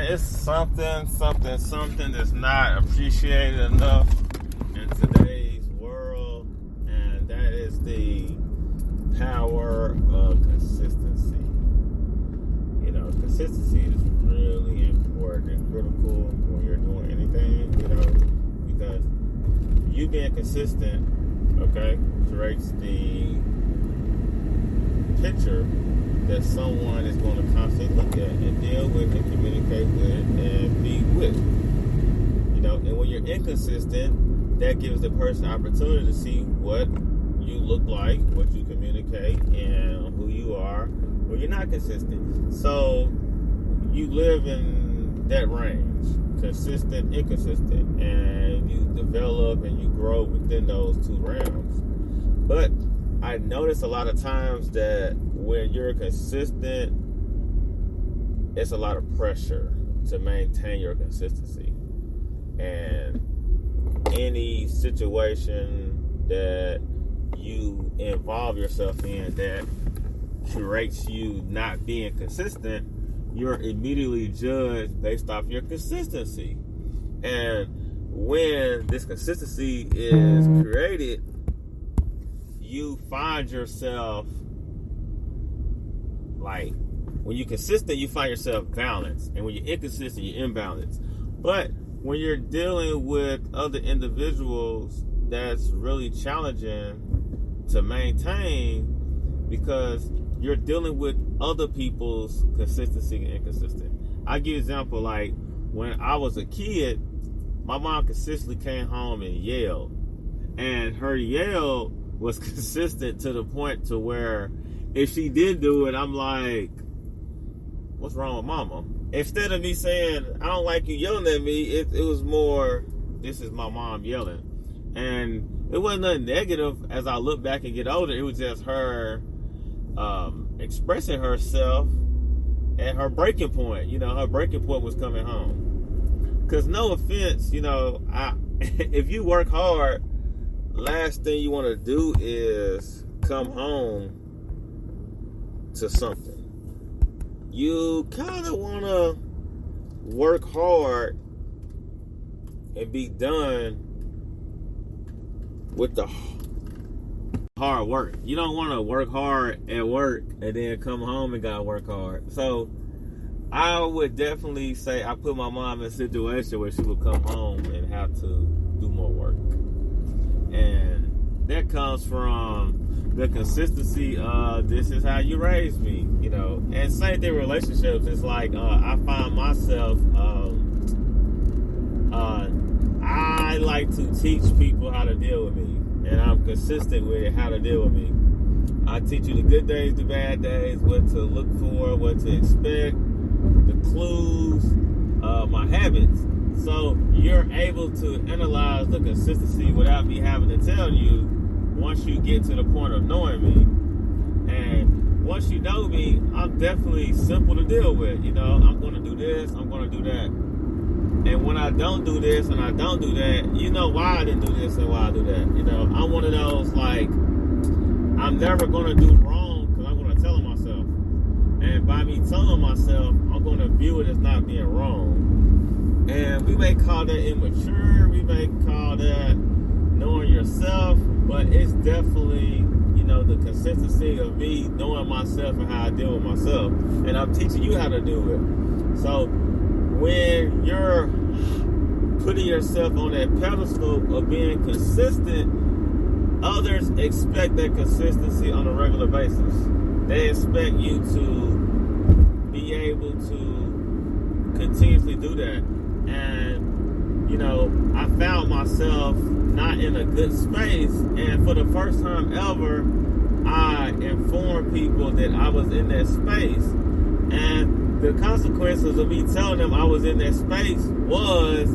it's something that's not appreciated enough in today's world, and that is the power of consistency. You know, consistency is really important and critical when you're doing anything, you know, because you being consistent, okay, creates the picture that someone is going to constantly look at and deal with and communicate with and be with. You know, and when you're inconsistent, that gives the person an opportunity to see what you look like, what you communicate, and who you are when you're not consistent. So you live in that range, consistent, inconsistent, and you develop and you grow within those two realms. But I notice a lot of times that when you're consistent, it's a lot of pressure to maintain your consistency. And any situation that you involve yourself in that creates you not being consistent, you're immediately judged based off your consistency. And when this consistency is created, you find yourself, like, when you're consistent, you find yourself balanced. And when you're inconsistent, you're imbalanced. But when you're dealing with other individuals, that's really challenging to maintain because you're dealing with other people's consistency and inconsistent. I'll give you an example. Like, when I was a kid, my mom consistently came home and yelled. And her yell was consistent to the point to where if she did do it, I'm like, what's wrong with mama? Instead of me saying, I don't like you yelling at me, it was more, this is my mom yelling. And it wasn't nothing negative as I look back and get older. It was just her expressing herself at her breaking point. You know, her breaking point was coming home. Because no offense, you know, if you work hard, last thing you want to do is come home to something. You kind of want to work hard and be done with the hard work. You don't want to work hard at work and then come home and gotta work hard. So I would definitely say I put my mom in a situation where she would come home and have to do more work. And that comes from the consistency of this is how you raised me, you know. And same thing with relationships. It's like I find myself I like to teach people how to deal with me, and I'm consistent with it, how to deal with me. I teach you the good days, the bad days, what to look for, what to expect, the clues, my habits. So you're able to analyze the consistency without me having to tell you once you get to the point of knowing me. And once you know me, I'm definitely simple to deal with. You know, I'm going to do this, I'm going to do that. And when I don't do this and I don't do that, you know why I didn't do this and why I do that. You know, I'm one of those, like, I'm never going to do wrong because I'm going to tell myself. And by me telling myself, I'm going to view it as not being wrong. And we may call that immature, we may call that knowing yourself, but it's definitely, you know, the consistency of me knowing myself and how I deal with myself. And I'm teaching you how to do it. So when you're putting yourself on that pedestal of being consistent, others expect that consistency on a regular basis. They expect you to be able to continuously do that. And, you know, I found myself not in a good space. And for the first time ever, I informed people that I was in that space. And the consequences of me telling them I was in that space was,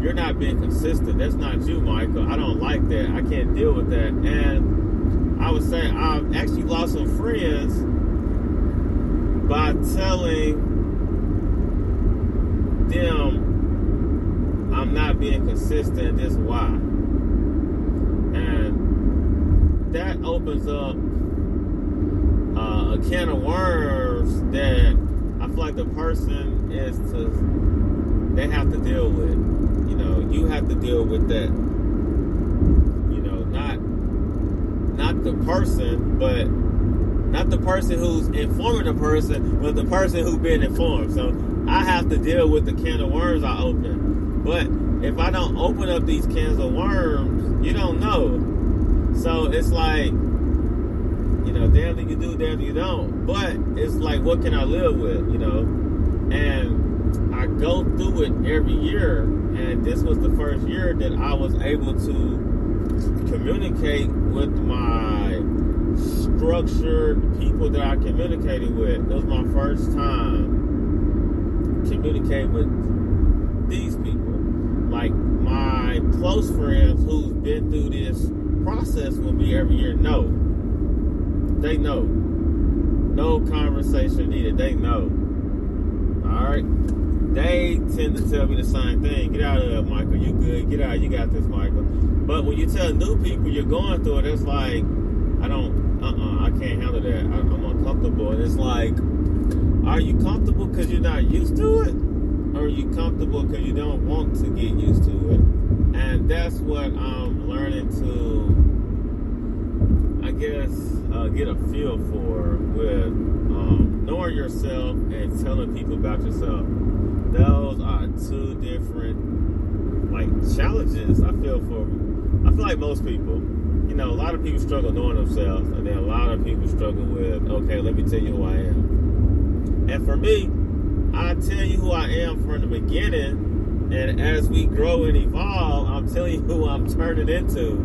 you're not being consistent. That's not you, Michael. I don't like that. I can't deal with that. And I would say I've actually lost some friends by telling them I'm not being consistent. This is why. And that opens up a can of worms that I feel like that the person they have to deal with. You know, you have to deal with that. You know, not the person, but not the person who's informing the person, but the person who's being informed. So I have to deal with the can of worms I open. But if I don't open up these cans of worms, you don't know. So it's like, you know, damn if you do, damn if you don't. But it's like, what can I live with, you know? And I go through it every year. And this was the first year that I was able to communicate with my structured people that I communicated with. It was my first time communicating with these people. Like my close friends who's been through this process with me every year know. They know. No conversation needed. They know. Alright? They tend to tell me the same thing. Get out of there, Michael. You good. Get out. You got this, Michael. But when you tell new people you're going through it, it's like, I can't handle that. I'm uncomfortable. And it's like, are you comfortable because you're not used to it? Or are you comfortable because you don't want to get used to it? And that's what I'm learning to, I guess, get a feel for with knowing yourself and telling people about yourself. Those are two different, like, challenges I feel like most people. You know, a lot of people struggle knowing themselves, and then a lot of people struggle with, okay, let me tell you who I am. And for me, I tell you who I am from the beginning, and as we grow and evolve, I'm telling you who I'm turning into.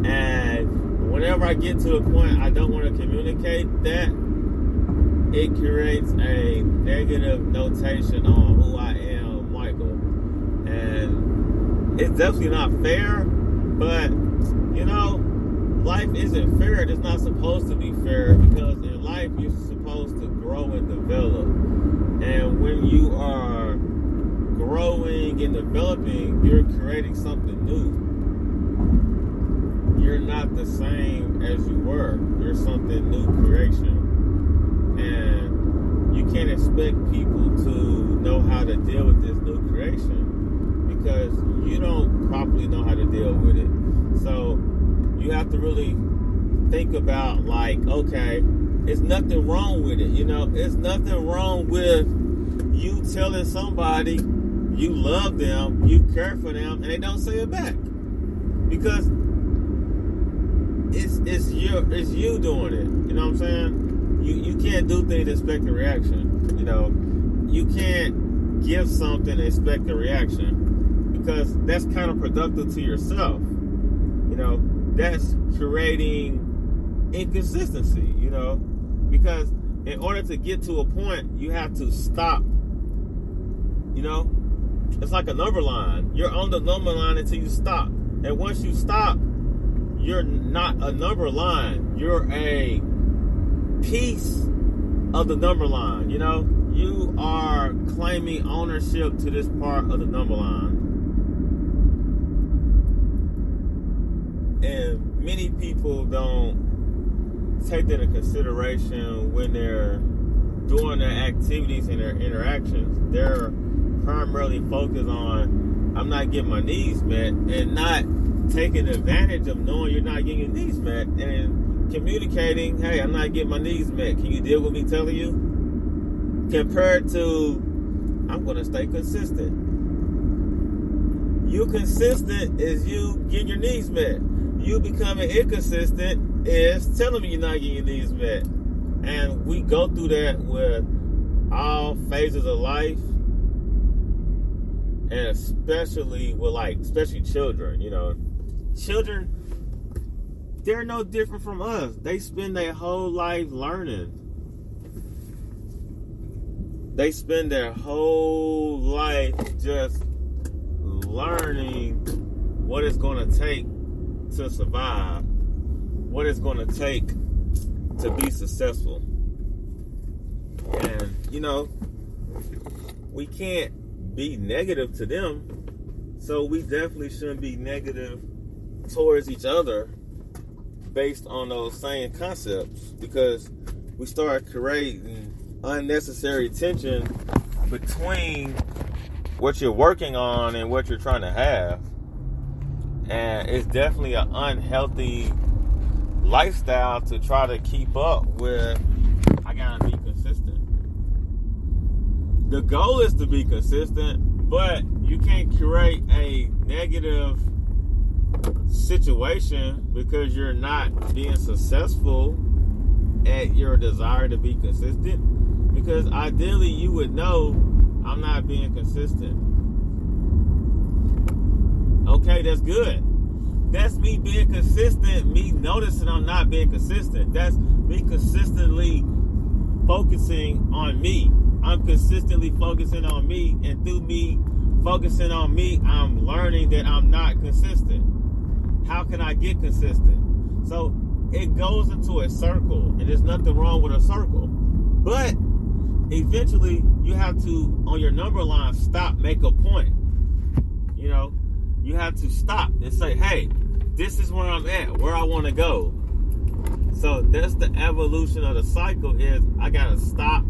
And whenever I get to a point I don't want to communicate that, it creates a negative notation on who I am, Michael. And it's definitely not fair, but, you know, life isn't fair. It's not supposed to be fair, because in life you're supposed to grow and develop. And when you are growing and developing, you're creating something new. You're not the same as you were. You're something new creation. And you can't expect people to know how to deal with this new creation because you don't properly know how to deal with it. So you have to really think about, like, okay, it's nothing wrong with it. You know, it's nothing wrong with you telling somebody you love them, you care for them, and they don't say it back. Because it's you doing it. You know what I'm saying? You can't do things and expect a reaction. You know, you can't give something and expect a reaction, because that's counterproductive to yourself. You know, that's creating inconsistency, you know, because in order to get to a point, you have to stop. You know, it's like a number line. You're on the number line until you stop. And once you stop, you're not a number line. You're a piece of the number line. You know, you are claiming ownership to this part of the number line. And many people don't take that into consideration when they're doing their activities and their interactions. They're primarily focused on, I'm not getting my needs met, and not taking advantage of knowing you're not getting your needs met and communicating, hey, I'm not getting my needs met. Can you deal with me telling you? Compared to, I'm going to stay consistent. You consistent is you getting your needs met. You becoming inconsistent is telling me you're not getting your needs met. And we go through that with all phases of life. And especially with, especially children, you know. Children, they're no different from us. They spend their whole life learning. They spend their whole life just learning what it's going to take to survive, what it's going to take to be successful. And, you know, we can't be negative to them, so we definitely shouldn't be negative towards each other based on those same concepts, because we start creating unnecessary tension between what you're working on and what you're trying to have. And it's definitely an unhealthy lifestyle to try to keep up with. I gotta be consistent. The goal is to be consistent, but you can't create a negative situation because you're not being successful at your desire to be consistent. Because ideally you would know I'm not being consistent. Okay, that's good. That's me being consistent, me noticing I'm not being consistent. That's me consistently focusing on me. I'm consistently focusing on me, and through me focusing on me, I'm learning that I'm not consistent. How can I get consistent? So it goes into a circle, and there's nothing wrong with a circle. But eventually, you have to, on your number line, stop, make a point. You know, you have to stop and say, hey, this is where I'm at, where I want to go. So that's the evolution of the cycle is I got to stop,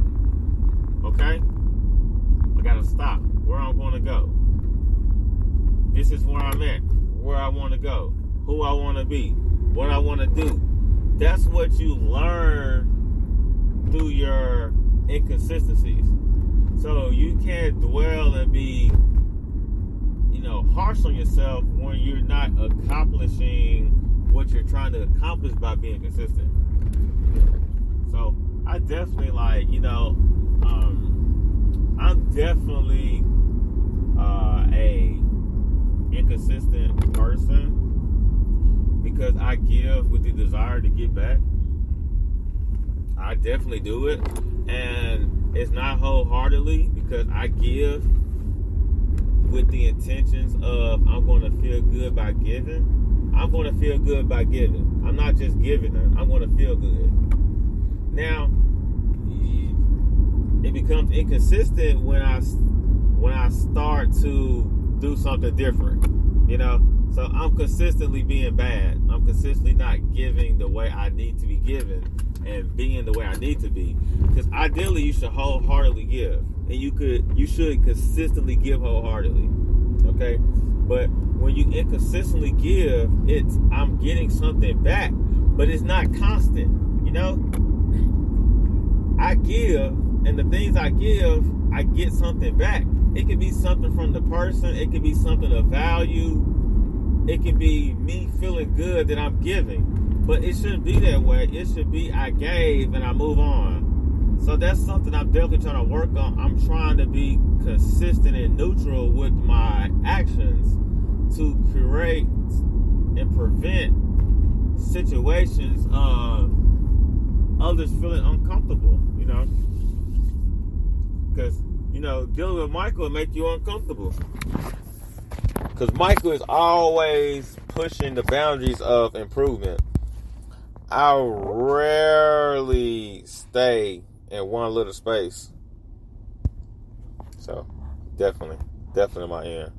okay? I got to stop where I'm going to go. This is where I'm at, where I want to go, who I want to be, what I want to do. That's what you learn through your inconsistencies. So you can't dwell and be, harsh on yourself when you're not accomplishing what you're trying to accomplish by being consistent. So I definitely I'm definitely a inconsistent person because I give with the desire to get back. I definitely do it, and it's not wholeheartedly because I give with the intentions of I'm going to feel good by giving. I'm going to feel good by giving. I'm not just giving it. I'm going to feel good. Now, it becomes inconsistent when I start to do something different. So I'm consistently being bad. I'm consistently not giving the way I need to be given and being the way I need to be. Because ideally, you should wholeheartedly give, and you should consistently give wholeheartedly. Okay, but when you inconsistently give, I'm getting something back, but it's not constant. I give, and the things I give, I get something back. It could be something from the person. It could be something of value. It could be me feeling good that I'm giving. But it shouldn't be that way. It should be I gave and I move on. So that's something I'm definitely trying to work on. I'm trying to be consistent and neutral with my actions to create and prevent situations of others feeling uncomfortable, Because, dealing with Michael will make you uncomfortable. Because Michael is always pushing the boundaries of improvement. I rarely stay in one little space. So, definitely my end.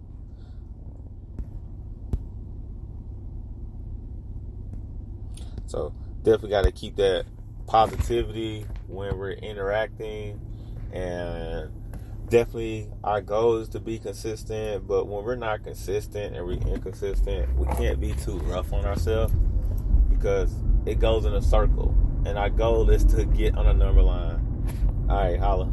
So, definitely got to keep that positivity when we're interacting, and definitely our goal is to be consistent, but when we're not consistent and we're inconsistent, we can't be too rough on ourselves because it goes in a circle, and our goal is to get on a number line. All right, holla.